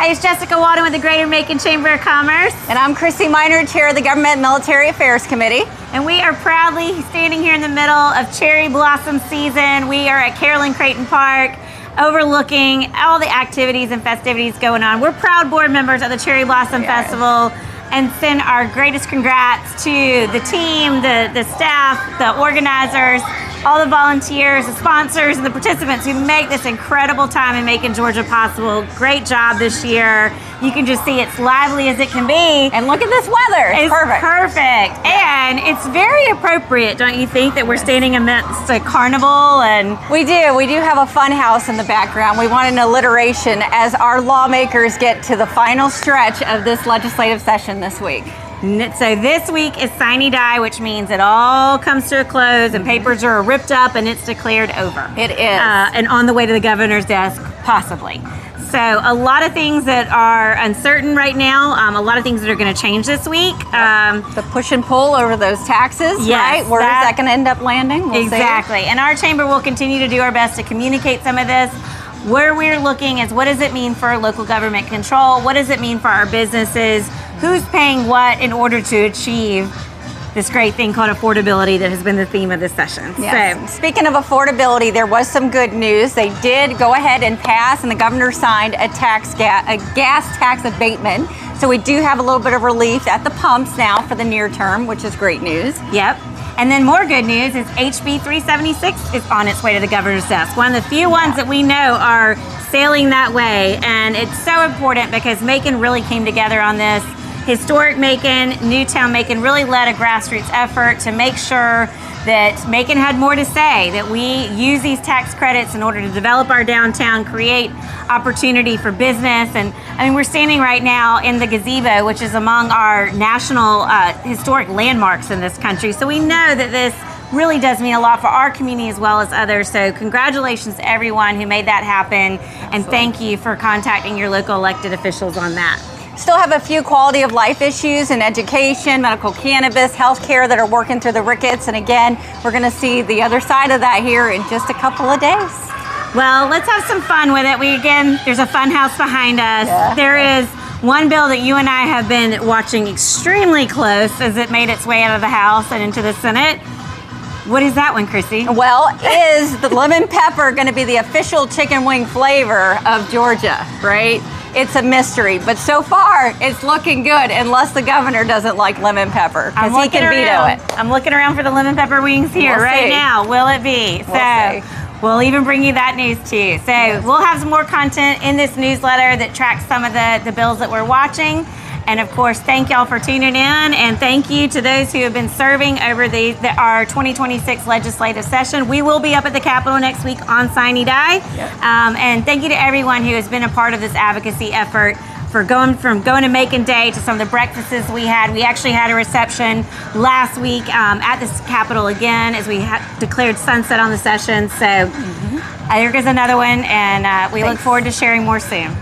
Hi, it's Jessica Walden with the Greater Macon Chamber of Commerce. And I'm Christy Miner, Chair of the Government and Military Affairs Committee. And we are proudly standing here in the middle of cherry blossom season. We are at Carolyn Creighton Park, overlooking all the activities and festivities going on. We're proud board members of the Cherry Blossom Festival, and send our greatest congrats to the team, the staff, the organizers, all the volunteers, the sponsors, and the participants who make this incredible time in Macon, Georgia possible. Great job this year. You can just see it's lively as it can be. And look at this weather. It's perfect. Perfect. And it's very appropriate, don't you think, that we're standing amidst a carnival? And we do have a fun house in the background. We want an alliteration as our lawmakers get to the final stretch of this legislative session this week. So this week is sine die, which means it all comes to a close and papers are ripped up and it's declared over. It is. And on the way to the governor's desk, possibly. So a lot of things that are uncertain right now, a lot of things that are going to change this week. The push and pull over those taxes, yes, right? Where is that going to end up landing? We'll exactly. see. And our chamber will continue to do our best to communicate some of this. Where we're looking is, what does it mean for local government control? What does it mean for our businesses? Who's paying what in order to achieve this great thing called affordability that has been the theme of this session? Yes. So, speaking of affordability, there was some good news. They did go ahead and pass, and the governor signed a gas tax abatement. So we do have a little bit of relief at the pumps now for the near term, which is great news. Yep. And then more good news is HB 376 is on its way to the governor's desk. One of the few ones that we know are sailing that way. And it's so important because Macon really came together on this. Historic Macon, Newtown Macon really led a grassroots effort to make sure that Macon had more to say, that we use these tax credits in order to develop our downtown, create opportunity for business. And I mean, we're standing right now in the gazebo, which is among our national historic landmarks in this country. So we know that this really does mean a lot for our community as well as others. So congratulations to everyone who made that happen. And thank you for contacting your local elected officials on that. Still have a few quality of life issues in education, medical cannabis, healthcare that are working through the rickets. And again, we're going to see the other side of that here in just a couple of days. Well, let's have some fun with it. There's a fun house behind us. Yeah. There is one bill that you and I have been watching extremely close as it made its way out of the House and into the Senate. What is that one, Chrissy? Well, is the lemon pepper going to be the official chicken wing flavor of Georgia, right? It's a mystery, but so far it's looking good unless the governor doesn't like lemon pepper, because he can veto it. I'm looking around for the lemon pepper wings here right now. Will it be? We'll even bring you that news too. So we'll have some more content in this newsletter that tracks some of the bills that we're watching. And of course, thank y'all for tuning in, and thank you to those who have been serving over our 2026 legislative session. We will be up at the Capitol next week on sine die. And thank you to everyone who has been a part of this advocacy effort, for going to Macon Day to some of the breakfasts we had. We actually had a reception last week at the Capitol again as we declared sunset on the session. So there goes another one, and we look forward to sharing more soon.